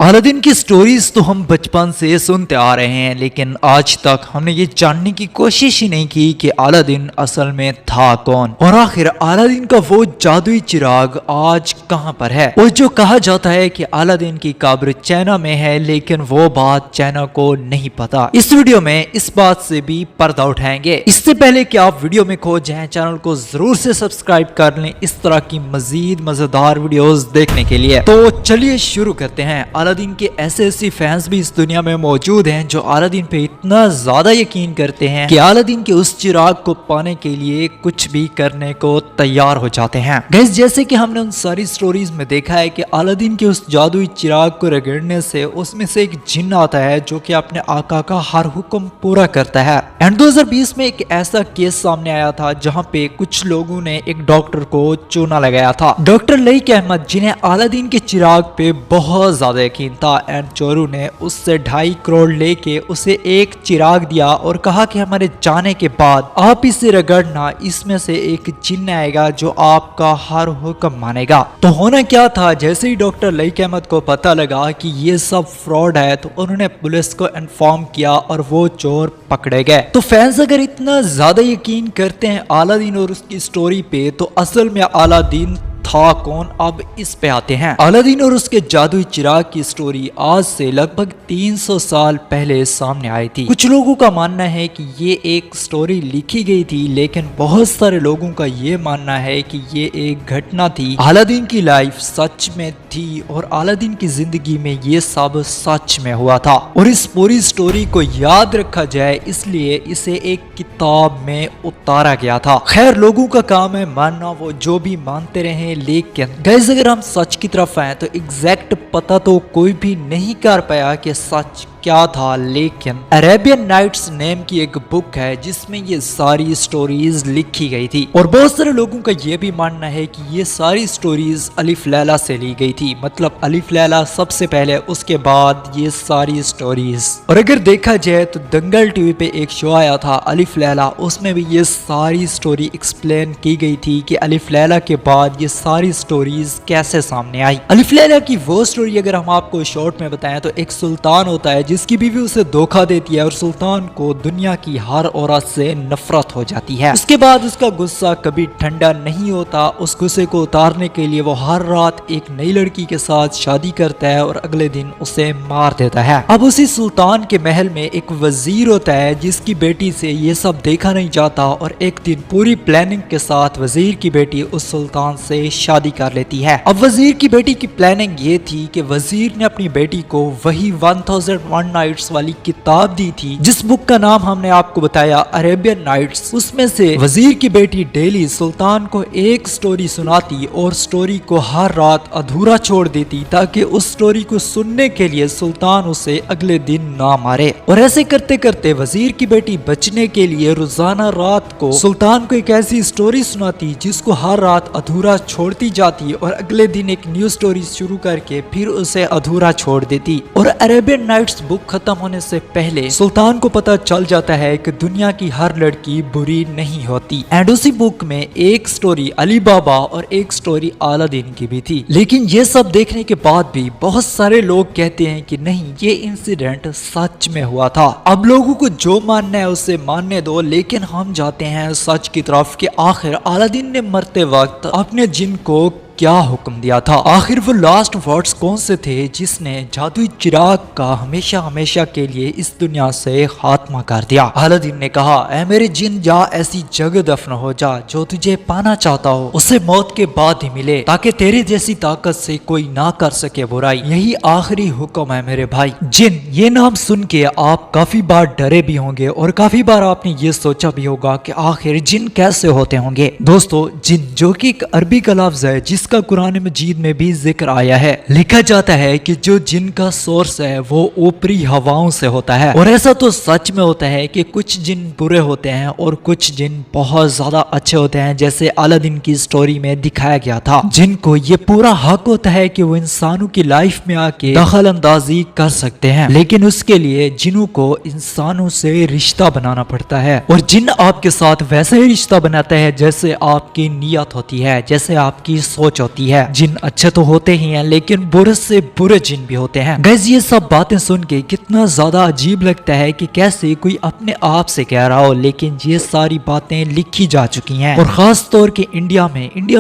Aladdin की stories तो हम बचपन से सुनते आ रहे हैं, लेकिन आज तक हमने ये जानने की कोशिश ही नहीं की कि अलादीन असल में था कौन और आखिर अलादीन का वो जादुई चिराग आज कहां पर है। और जो कहा जाता है कि अलादीन की कब्र चाइना में है, लेकिन वो बात चाइना को नहीं पता। इस वीडियो में इस बात से भी पर्दा उठाएंगे। इससे पहले कि आप वीडियो में खो जाएं, चैनल को जरूर से सब्सक्राइब कर लें इस तरह की मजीद मजेदार वीडियोस देखने के लिए। तो चलिए शुरू करते हैं। अलादीन के ऐसे फैंस भी इस दुनिया में मौजूद हैं जो अलादीन पे इतना ज्यादा यकीन करते हैं कि अलादीन के उस चिराग को पाने के लिए कुछ भी करने को तैयार हो जाते हैं। गाइस, जैसे कि हमने उन सारी स्टोरीज में देखा है कि अलादीन के उस जादुई चिराग को रगड़ने से उसमें से एक जिन आता है जो कि अपने आका का हर हुक्म पूरा करता है। एंड 2020 में एक ऐसा केस सामने आया था जहां पे कुछ लोगों ने एक डॉक्टर को चूना लगाया था। डॉक्टर लईक अहमद, जिन्हें अलादीन के चिराग पे बहुत ज्यादा यकीन था, एंड चोरों ने उससे 2.5 करोड़ लेके उसे एक चिराग दिया और कहा कि हमारे जाने के बाद आप इसे रगड़ना, इसमें से एक जिन्न आएगा जो आपका हर हुक्म मानेगा। तो होना क्या था, जैसे ही डॉक्टर लईक अहमद को पता लगा कि ये सब फ्रॉड है तो उन्होंने पुलिस को इन्फॉर्म किया और वो चोर पकड़े गए। तो फैंस अगर इतना ज्यादा यकीन करते हैं अलादीन और उसकी स्टोरी पे, तो असल में अलादीन था कौन, अब इस पे आते हैं। अलादीन और उसके जादुई चिराग की स्टोरी आज से लगभग 300 साल पहले सामने आई थी। कुछ लोगों का मानना है कि ये एक स्टोरी लिखी गई थी, लेकिन बहुत सारे लोगों का ये मानना है कि ये एक घटना थी। अलादीन की लाइफ सच में थी और अलादीन की जिंदगी में ये सब सच में हुआ था और इस पूरी स्टोरी को याद रखा जाए इसलिए इसे एक किताब में उतारा गया था। खैर, लोगों का काम है मानना, वो जो भी मानते रहे, लेकिन गाइस अगर हम सच की तरफ आए तो एग्जैक्ट पता तो कोई भी नहीं कर पाया कि सच क्या था। लेकिन अरेबियन नाइट्स नेम की एक बुक है जिसमें ये सारी स्टोरीज लिखी गई थी और बहुत सारे लोगों का ये भी मानना है कि ये सारी स्टोरीज अलिफ लैला से ली गई थी। मतलब अलिफ लैला सबसे पहले, उसके बाद ये सारी स्टोरीज। और अगर देखा जाए तो दंगल टीवी पे एक शो आया था अलिफ लैला, उसमें भी ये सारी स्टोरी एक्सप्लेन की गई थी कि अलिफ लैला के बाद ये सारी स्टोरीज कैसे सामने आई। अलिफ लैला की वो स्टोरी अगर हम आपको शॉर्ट में बताएं तो एक सुल्तान होता है जिसकी बीवी उसे धोखा देती है और सुल्तान को दुनिया की हर औरत से नफरत हो जाती है। उसके बाद उसका गुस्सा कभी ठंडा नहीं होता। उस गुस्से को उतारने के लिए वो हर रात एक नई लड़की के साथ शादी करता है और अगले दिन उसे मार देता है। अब उसी सुल्तान के महल में एक वजीर होता है जिसकी बेटी से ये सब देखा नहीं जाता और एक दिन पूरी प्लानिंग के साथ वजीर की बेटी उस सुल्तान से शादी कर लेती है। अब वजीर की बेटी की प्लानिंग ये थी कि वजीर ने अपनी बेटी को वही 1001 नाइट्स वाली किताब दी थी जिस बुक का नाम हमने आपको बताया अरेबियन नाइट्स। उसमें से वजीर की बेटी डेली सुल्तान को एक स्टोरी सुनाती और स्टोरी को हर रात अधूरा छोड़ देती ताकि उस स्टोरी को सुनने के लिए सुल्तान उसे अगले दिन ना मारे। और ऐसे करते करते वजीर की बेटी बचने के लिए रोजाना रात को सुल्तान को एक ऐसी स्टोरी सुनाती जिसको हर रात अधूरा छोड़ती जाती और अगले दिन एक न्यू स्टोरी शुरू करके फिर उसे अधूरा छोड़ देती। और अरेबियन नाइट्स बुक खत्म होने से पहले सुल्तान को पता चल जाता है कि दुनिया की हर लड़की बुरी नहीं होती। एंड उसी बुक में एक स्टोरी अली बाबा और एक स्टोरी अलादीन की भी थी। लेकिन ये सब देखने के बाद भी बहुत सारे लोग कहते हैं कि नहीं, ये इंसिडेंट सच में हुआ था। अब लोगों को जो मानना है उसे मानने दो, लेकिन हम जाते हैं सच की तरफ कि आखिर अलादीन ने मरते वक्त अपने जिन को क्या हुक्म दिया था। आखिर वो लास्ट वर्ड्स कौन से थे जिसने जादुई चिराग का हमेशा हमेशा के लिए इस दुनिया से खात्मा कर दिया। अलादीन ने कहा, ऐ मेरे जिन, जा ऐसी जगह दफन हो जा जो तुझे पाना चाहता हो उसे मौत के बाद ही मिले ताकि तेरे जैसी ताकत से कोई ना कर सके बुराई। यही आखिरी हुक्म है मेरे भाई। जिन, ये नाम सुन के आप काफी बार डरे भी होंगे और काफी बार आपने ये सोचा भी होगा कि आखिर जिन कैसे होते होंगे। दोस्तों, जिन जो कि एक अरबी का लफ्ज है जिसका कुरान मजीद में भी जिक्र आया है। लिखा जाता है कि जो जिन का सोर्स है वो ऊपरी हवाओं से होता है। और ऐसा तो सच में होता है कि कुछ जिन बुरे होते हैं और कुछ जिन बहुत ज्यादा अच्छे होते हैं, जैसे अलादीन की स्टोरी में दिखाया गया था। जिनको ये पूरा हक होता है कि वो इंसानों की लाइफ में आके दखल अंदाजी कर सकते हैं, लेकिन उसके लिए जिनों को इंसानों से रिश्ता बनाना पड़ता है। और जिन आपके साथ वैसे ही रिश्ता बनाता है जैसे आपकी नीयत होती है, जैसे आपकी सोच सोच होती है। जिन अच्छे तो होते ही हैं लेकिन बुरे से बुरे जिन भी होते हैं। गाइस ये सब बातें सुन के कितना ज्यादा अजीब लगता है कि कैसे कोई अपने आप से कह रहा हो, लेकिन ये सारी बातें लिखी जा चुकी हैं। और खास तौर के इंडिया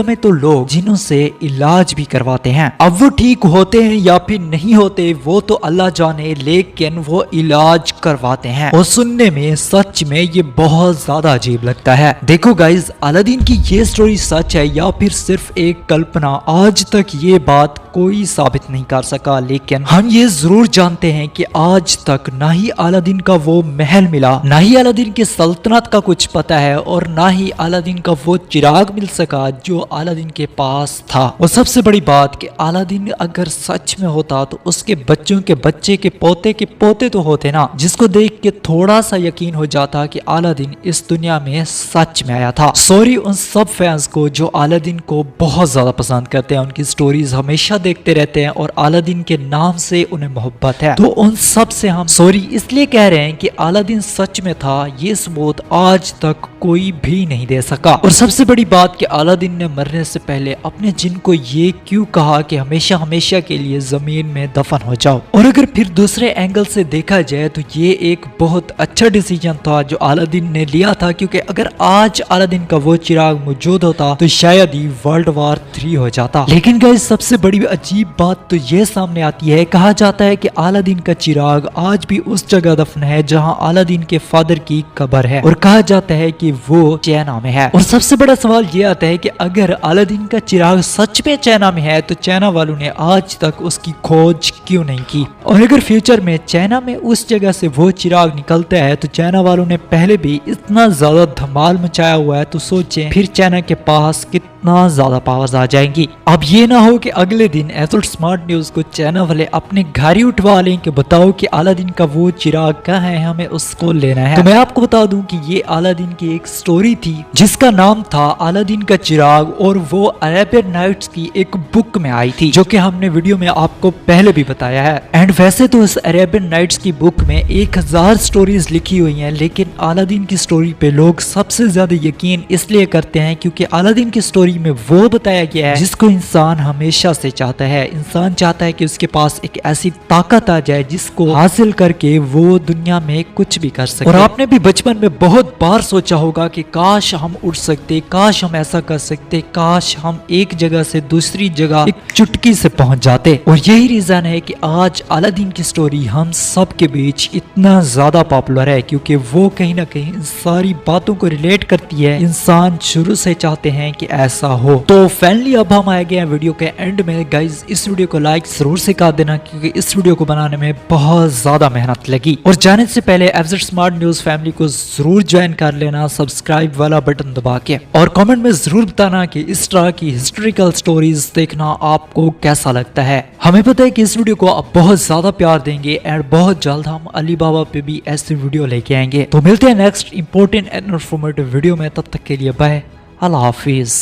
में तो लोग जिन्हों से इलाज भी करवाते हैं। अब वो ठीक होते हैं या फिर नहीं होते वो तो अल्लाह जाने, लेकिन वो इलाज करवाते हैं। और सुनने में सच में ये बहुत ज्यादा अजीब लगता है। देखो गाइज, अलादीन की ये स्टोरी सच है या फिर सिर्फ एक कल्पना, आज तक ये बात कोई साबित नहीं कर सका। लेकिन हम ये जरूर जानते हैं कि आज तक ना ही अलादीन का वो महल मिला, ना ही अलादीन की सल्तनत का कुछ पता है, और ना ही अलादीन का वो चिराग मिल सका जो अलादीन के पास था। और सबसे बड़ी बात कि अलादीन अगर सच में होता तो उसके बच्चों के बच्चे के पोते तो होते ना, जिसको देख के थोड़ा सा यकीन हो जाता कि अलादीन इस दुनिया में सच में आया था। सॉरी उन सब फैंस को जो अलादीन को बहुत ज्यादा पसंद करते हैं, उनकी स्टोरीज हमेशा देखते रहते हैं और अलादीन के नाम से उन्हें मोहब्बत है। तो उन सब से हम सॉरी इसलिए कह रहे हैं कि अलादीन सच में था, ये सबूत आज तक कोई भी नहीं दे सका। और सबसे बड़ी बात कि अलादीन ने मरने से पहले अपने जिन को ये क्यों कहा कि हमेशा हमेशा के लिए जमीन में दफन हो जाओ। और अगर फिर दूसरे एंगल से देखा जाए तो ये एक बहुत अच्छा डिसीजन था जो अलादीन ने लिया था, क्योंकि अगर आज अलादीन का वो चिराग मौजूद होता तो शायद ही वर्ल्ड वार 3 हो जाता। लेकिन गाइस सबसे बड़ी अजीब बात तो ये सामने आती है, कहा जाता है कि अलादीन का चिराग आज भी उस जगह दफन है जहां अलादीन के फादर की कब्र है, और कहा जाता है कि वो चाइना में है। और सबसे बड़ा सवाल ये आता है कि अगर अलादीन का चिराग सच में चाइना में है तो चाइना वालों ने आज तक उसकी खोज क्यों नहीं की। और अगर फ्यूचर में चाइना में उस जगह से वो चिराग निकलता है तो चाइना वालों ने पहले भी इतना ज्यादा धमाल मचाया हुआ है, तो सोचें फिर चाइना के पास कितना ज्यादा पावर्स आ जाएंगी। अब ये ना हो कि अगले दिन एथोड स्मार्ट न्यूज को चाइना वाले अपने घर ही उठवा लें कि बताओ कि अलादीन का वो चिराग कहाँ है, हमें उसको लेना है। तो मैं आपको बता दूं कि ये अलादीन की एक स्टोरी थी जिसका नाम था अलादीन का चिराग, और वो अरेबियन नाइट्स की एक बुक में आई थी, जो कि हमने वीडियो में आपको पहले भी बताया है। एंड वैसे तो इस अरेबियन नाइट्स की बुक में 1000 स्टोरीज लिखी हुई हैं, लेकिन अलादीन की स्टोरी पे लोग सबसे ज्यादा यकीन इसलिए करते हैं क्योंकि अलादीन की स्टोरी में वो बताया गया है जिसको इंसान हमेशा से चाहता है। इंसान चाहता है कि उसके पास एक ऐसी ताकत आ जाए जिसको हासिल करके वो दुनिया में कुछ भी कर सके। और आपने भी बचपन में बहुत बार सोचा होगा कि काश हम उड़ सकते, काश हम ऐसा कर सकते, काश हम एक जगह से दूसरी जगह एक चुटकी से पहुंच जाते। और यही रीजन है कि आज अलादीन की स्टोरी हम सब के बीच इतना ज्यादा पॉपुलर है, क्योंकि वो कहीं ना कहीं इन सारी बातों को रिलेट करती है। इंसान शुरू से चाहते हैं कि ऐसा हो। तो फाइनली अब हम आए गए हैं वीडियो के एंड में। गाइज इस वीडियो को लाइक जरूर से कर देना, क्योंकि इस वीडियो को बनाने में बहुत ज्यादा मेहनत लगी। और जाने से पहले एफजेड स्मार्ट न्यूज फैमिली को जरूर ज्वाइन कर लेना, सब्सक्राइब वाला बटन दबा के। और कमेंट में जरूर बताना कि इस तरह की हिस्टोरिकल स्टोरीज देखना आपको कैसा लगता है। हमें पता है कि इस वीडियो को आप बहुत ज्यादा प्यार देंगे, एंड बहुत जल्द हम अली बाबा पे भी ऐसी वीडियो लेके आएंगे। तो मिलते हैं next important and informative video में, तब तक के लिए बाय, अल्लाह हाफिज।